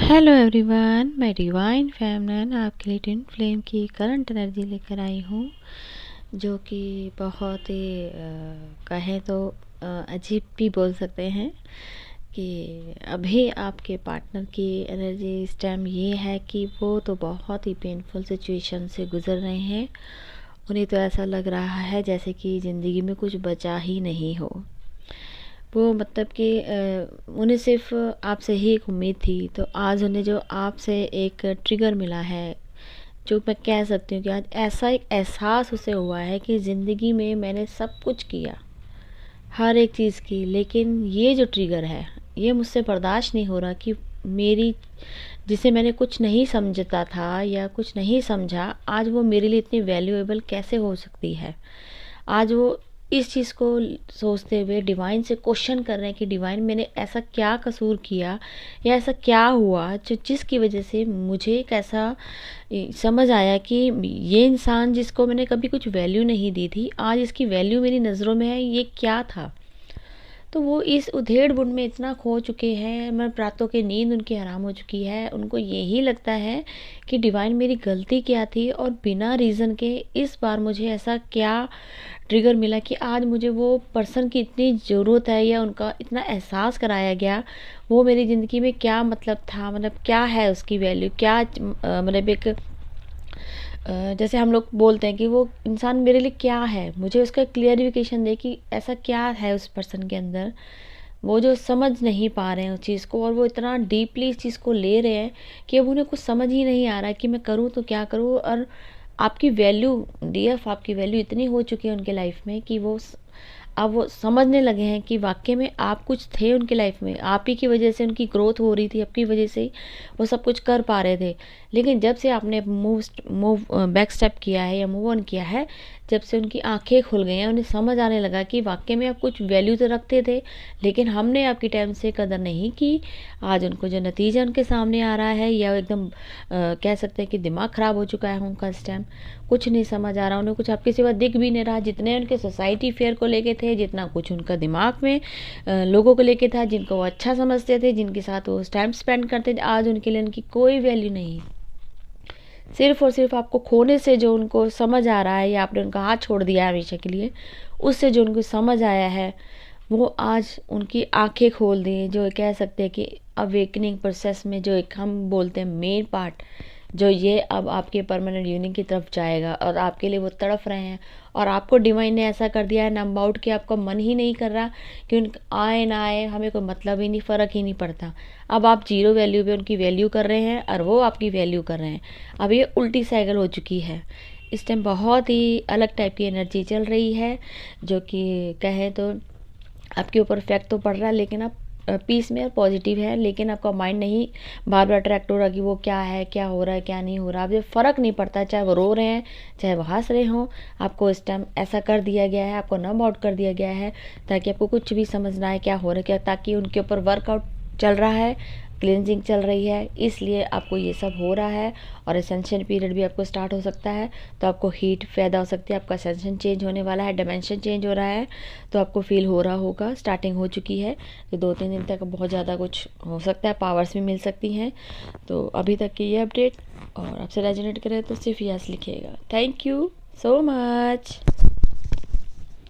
Hello everyone, मैं divine फेमनन आपके लिए ट्विन फ्लेम की करंट एनर्जी लेकर आई हूँ, जो कि बहुत ही कहें तो अजीब भी बोल सकते हैं कि अभी आपके पार्टनर की एनर्जी इस टाइम ये है कि वो तो बहुत ही पेनफुल सिचुएशन से गुज़र रहे हैं। उन्हें तो ऐसा लग रहा है जैसे कि ज़िंदगी में कुछ बचा ही नहीं हो। वो मतलब कि उन्हें सिर्फ आपसे ही एक उम्मीद थी, तो आज उन्हें जो आपसे एक ट्रिगर मिला है, जो मैं कह सकती हूँ कि आज ऐसा एक एहसास उसे हुआ है कि ज़िंदगी में मैंने सब कुछ किया, हर एक चीज़ की, लेकिन ये जो ट्रिगर है ये मुझसे बर्दाश्त नहीं हो रहा कि मेरी जिसे मैंने कुछ नहीं समझता था या कुछ नहीं समझा, आज वो मेरे लिए इतनी वैल्यूएबल कैसे हो सकती है। आज वो इस चीज़ को सोचते हुए डिवाइन से क्वेश्चन कर रहे हैं कि डिवाइन, मैंने ऐसा क्या कसूर किया या ऐसा क्या हुआ जो जिसकी वजह से मुझे एक ऐसा समझ आया कि ये इंसान जिसको मैंने कभी कुछ वैल्यू नहीं दी थी, आज इसकी वैल्यू मेरी नज़रों में है। ये क्या था? तो वो इस उधेड़ बुन में इतना खो चुके हैं, मैं रातों की नींद उनकी हराम हो चुकी है। उनको यही लगता है कि डिवाइन मेरी गलती क्या थी और बिना रीज़न के इस बार मुझे ऐसा क्या ट्रिगर मिला कि आज मुझे वो पर्सन की इतनी ज़रूरत है या उनका इतना एहसास कराया गया। वो मेरी ज़िंदगी में क्या मतलब था, मतलब क्या है उसकी वैल्यू, क्या मतलब एक जैसे हम लोग बोलते हैं कि वो इंसान मेरे लिए क्या है, मुझे उसका क्लियरिफिकेशन दे कि ऐसा क्या है उस पर्सन के अंदर। वो जो समझ नहीं पा रहे हैं उस चीज़ को, और वो इतना डीपली इस चीज़ को ले रहे हैं कि अब उन्हें कुछ समझ ही नहीं आ रहा है कि मैं करूँ तो क्या करूँ। और आपकी वैल्यू, डीएफ आपकी वैल्यू इतनी हो चुकी है उनके लाइफ में कि अब वो समझने लगे हैं कि वाकई में आप कुछ थे उनकी लाइफ में, आप ही की वजह से उनकी ग्रोथ हो रही थी, आपकी वजह से ही वो सब कुछ कर पा रहे थे। लेकिन जब से आपने मूव बैक स्टेप किया है या मूव ऑन किया है, जब से उनकी आंखें खुल गई हैं, उन्हें समझ आने लगा कि वाकई में आप कुछ वैल्यू तो रखते थे, लेकिन हमने आपकी टाइम से कदर नहीं की। आज उनको जो नतीजा उनके सामने आ रहा है, या एकदम कह सकते हैं कि दिमाग ख़राब हो चुका है उनका इस टाइम। कुछ नहीं समझ आ रहा, उन्हें कुछ आपके सिवा दिख भी नहीं रहा। जितने उनके सोसाइटी फेयर को लेके थे, जितना कुछ उनका दिमाग में लोगों को लेके था, जिनको वो अच्छा समझते थे, जिनके साथ वो टाइम स्पेंड करते थे, आज उनके लिए उनकी कोई वैल्यू नहीं। सिर्फ और सिर्फ आपको खोने से जो उनको समझ आ रहा है, या आपने उनका हाथ छोड़ दिया है हमेशा के लिए, उससे जो उनको समझ आया है, वो आज उनकी आंखें खोल दी। जो कह सकते हैं कि अवेकनिंग प्रोसेस में जो एक हम बोलते हैं मेन पार्ट, जो ये अब आपके परमानेंट यूनियन की तरफ जाएगा, और आपके लिए वो तड़फ रहे हैं। और आपको डिवाइन ने ऐसा कर दिया है नंबर आउट कि आपका मन ही नहीं कर रहा कि उन आए ना आए, हमें कोई मतलब ही नहीं, फ़र्क ही नहीं पड़ता। अब आप जीरो वैल्यू पे उनकी वैल्यू कर रहे हैं और वो आपकी वैल्यू कर रहे हैं। अब ये उल्टी साइकिल हो चुकी है। इस टाइम बहुत ही अलग टाइप की एनर्जी चल रही है, जो कि कहें तो आपके ऊपर इफेक्ट तो पड़ रहा है, लेकिन आप पीस में और पॉजिटिव है। लेकिन आपका माइंड नहीं बार बार अट्रैक्ट हो रहा कि वो क्या है, क्या हो रहा है, क्या नहीं हो रहा। अब ये फ़र्क नहीं पड़ता, चाहे वो रो रहे हैं, चाहे वो हंस रहे हों। आपको इस टाइम ऐसा कर दिया गया है, आपको नम आउट कर दिया गया है, ताकि आपको कुछ भी समझना है क्या हो रहा है, क्या, ताकि उनके ऊपर वर्कआउट चल रहा है, क्लिनजिंग चल रही है, इसलिए आपको ये सब हो रहा है। और असेंशन पीरियड भी आपको स्टार्ट हो सकता है, तो आपको हीट पैदा हो सकती है, आपका असेंशन चेंज होने वाला है, डायमेंशन चेंज हो रहा है, तो आपको फील हो रहा होगा। स्टार्टिंग हो चुकी है, तो 2-3 दिन तक बहुत ज़्यादा कुछ हो सकता है, पावर्स भी मिल सकती हैं। तो अभी तक की ये अपडेट, और आपसे रेजोनेट करे तो सिर्फ यस लिखिएगा। Thank you so much.